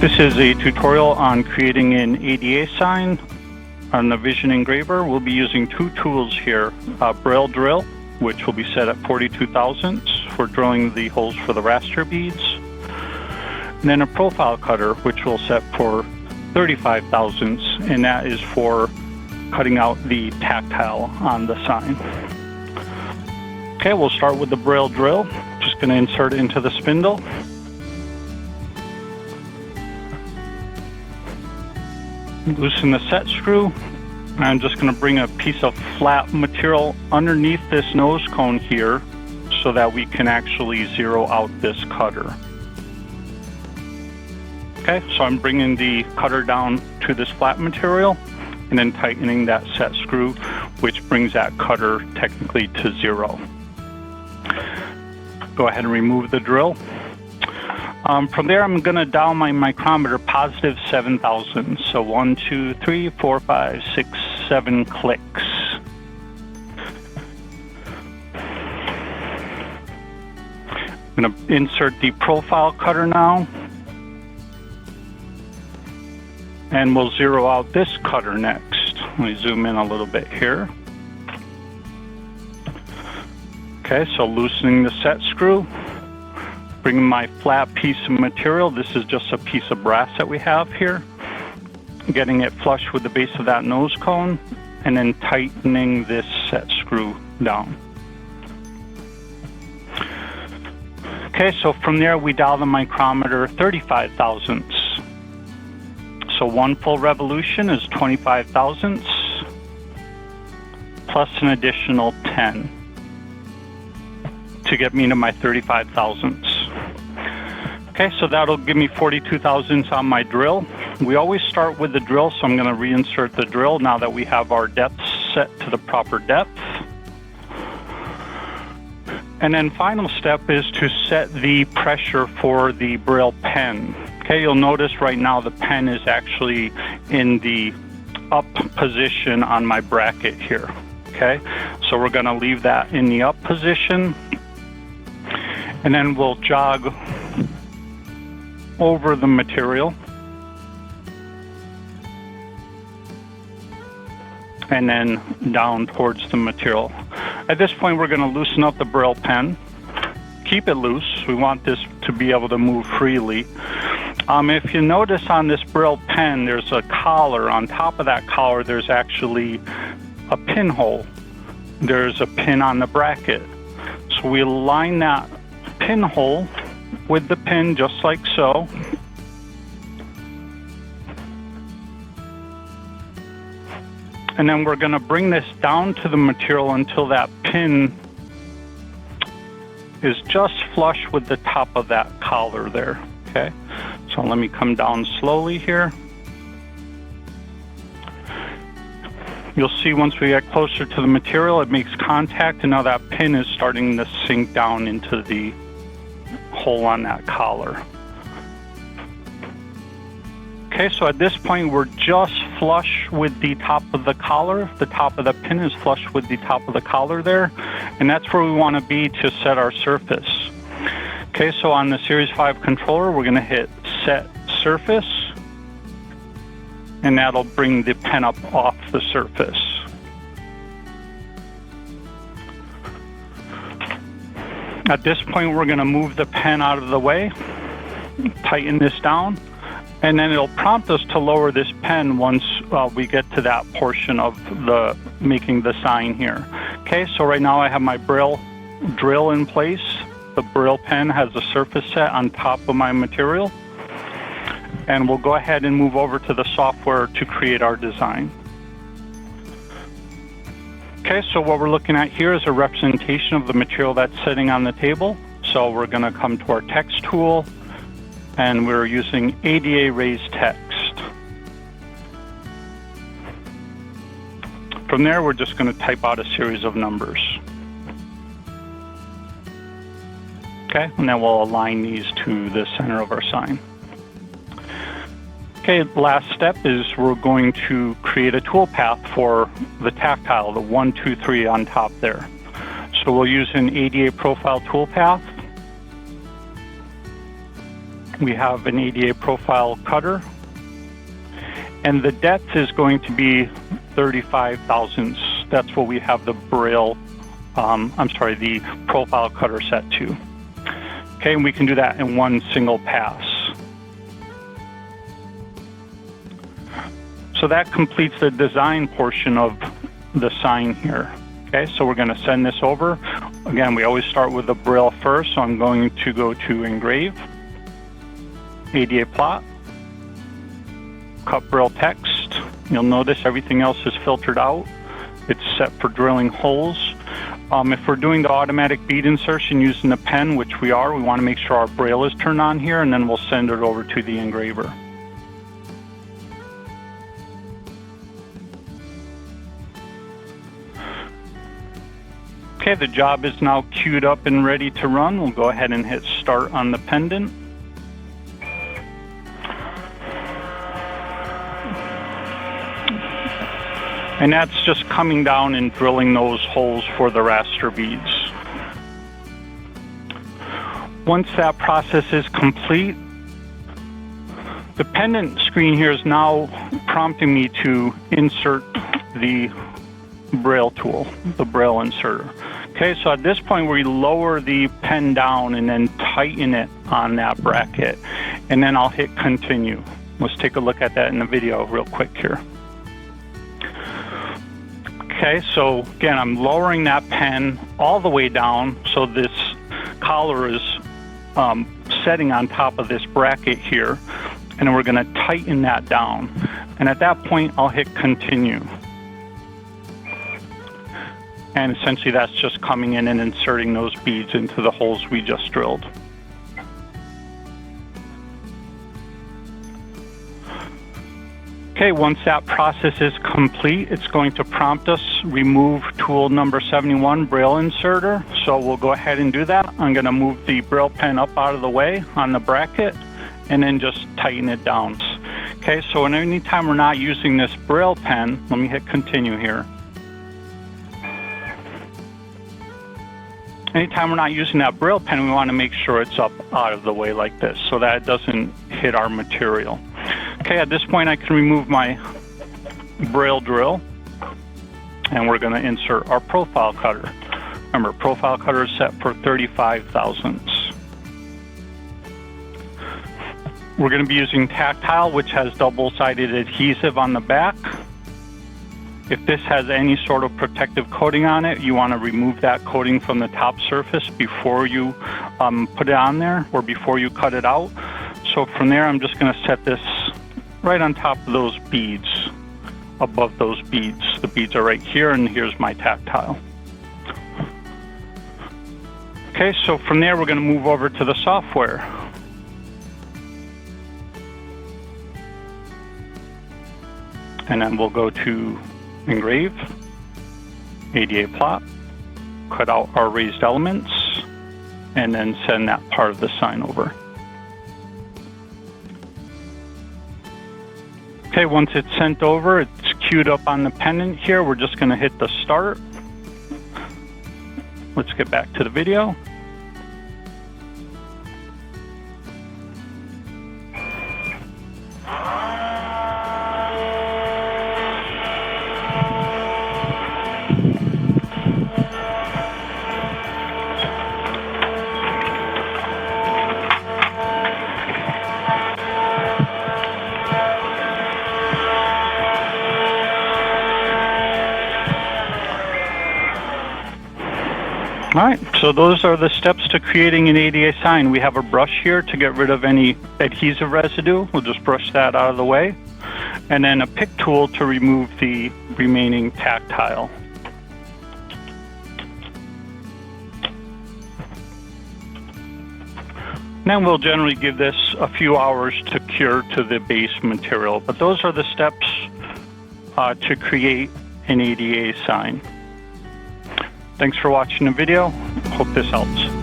This is a tutorial on creating an ADA sign on the Vision Engraver. We'll be using two tools here, a Braille drill, which will be set at 42 thousandths for drilling the holes for the raster beads, and then a profile cutter, which we'll set for 35 thousandths, and that is for cutting out the tactile on the sign. Okay, we'll start with the Braille drill. Just going to insert it into the spindle. Loosen the set screw. I'm just going to bring a piece of flat material underneath this nose cone here so that we can actually zero out this cutter. Okay, so I'm bringing the cutter down to this flat material and then tightening that set screw, which brings that cutter technically to zero. Go ahead and remove the drill. From there, I'm going to dial my micrometer positive 7 thousandths. So 1, 2, 3, 4, 5, 6, 7 clicks. I'm going to insert the profile cutter now. And we'll zero out this cutter next. Let me zoom in a little bit here. Okay, so loosening the set screw. Bringing my flat piece of material, this is just a piece of brass that we have here, getting it flush with the base of that nose cone, and then tightening this set screw down. Okay, so from there we dial the micrometer 35 thousandths. So one full revolution is 25 thousandths, plus an additional 10 to get me to my 35 thousandths. Okay, so that'll give me 42 thousandths on my drill. We always start with the drill, so I'm going to reinsert the drill now that we have our depth set to the proper depth. And then final step is to set the pressure for the Braille pen. Okay, you'll notice right now the pen is actually in the up position on my bracket here. Okay, so we're going to leave that in the up position. And then we'll jog over the material and then down towards the material. At this point, we're going to loosen up the Braille pen. Keep it loose. We want this to be able to move freely. If you notice on this Braille pen, there's a collar. On top of that collar, there's actually a pinhole. There's a pin on the bracket. So we align that pinhole with the pin just like so. And then we're going to bring this down to the material until that pin is just flush with the top of that collar there. Okay, so let me come down slowly here. You'll see once we get closer to the material, it makes contact, and now that pin is starting to sink down into the hole on that collar. Okay, so at this point, we're just flush with the top of the collar. The top of the pin is flush with the top of the collar there, and that's where we want to be to set our surface. Okay, so on the Series 5 controller, we're going to hit Set Surface, and that'll bring the pen up off the surface. At this point, we're going to move the pen out of the way, tighten this down, and then it'll prompt us to lower this pen once we get to that portion of the making the sign here. Okay, so right now I have my Braille drill in place. The Braille pen has a surface set on top of my material. And we'll go ahead and move over to the software to create our design. Okay, so what we're looking at here is a representation of the material that's sitting on the table. So we're going to come to our text tool, and we're using ADA Raised Text. From there, we're just going to type out a series of numbers. Okay, and then we'll align these to the center of our sign. Okay, last step is we're going to create a toolpath for the tactile, the 1, 2, 3 on top there. So we'll use an ADA profile toolpath. we have an ADA profile cutter, and the depth is going to be 35 thousandths. That's what we have the Braille, the profile cutter set to. Okay, and we can do that in one single pass. So that completes the design portion of the sign here. Okay, so we're going to send this over. Again, we always start with the Braille first, so I'm going to go to Engrave, ADA plot, cut Braille text. You'll notice everything else is filtered out. It's set for drilling holes. If we're doing the automatic bead insertion using the pen, which we are, we want to make sure our Braille is turned on here, and then we'll send it over to the engraver. Okay, the job is now queued up and ready to run. We'll go ahead and hit start on the pendant. And that's just coming down and drilling those holes for the raster beads. Once that process is complete, the pendant screen here is now prompting me to insert the Braille tool, the Braille inserter. Okay, so at this point we lower the pen down and then tighten it on that bracket, and then I'll hit continue. Let's take a look at that in the video real quick here. Okay, so again, I'm lowering that pen all the way down so this collar is setting on top of this bracket here, and then we're going to tighten that down. And at that point, I'll hit continue. And essentially that's just coming in and inserting those beads into the holes we just drilled. Okay, once that process is complete, it's going to prompt us remove tool number 71, Braille inserter. So we'll go ahead and do that. I'm going to move the Braille pen up out of the way on the bracket and then just tighten it down. Okay, so anytime we're not using this Braille pen, let me hit continue here. Anytime we're not using that Braille pen, we want to make sure it's up out of the way like this so that it doesn't hit our material. Okay, at this point I can remove my Braille drill, and we're going to insert our profile cutter. Remember, profile cutter is set for 35 thousandths. We're going to be using tactile, which has double-sided adhesive on the back. If this has any sort of protective coating on it, you want to remove that coating from the top surface before you put it on there or before you cut it out. So from there, I'm just going to set this right on top of those beads, above those beads. The beads are right here, and here's my tactile. Okay, so from there, we're going to move over to the software. And then we'll go to Engrave, ADA plot, cut out our raised elements, and then send that part of the sign over. Okay, once it's sent over, it's queued up on the pendant here. We're just going to hit the start. Let's get back to the video. All right, so those are the steps to creating an ADA sign. We have a brush here to get rid of any adhesive residue. We'll just brush that out of the way. And then a pick tool to remove the remaining tactile. Then we'll generally give this a few hours to cure to the base material. But those are the steps to create an ADA sign. Thanks for watching the video. Hope this helps.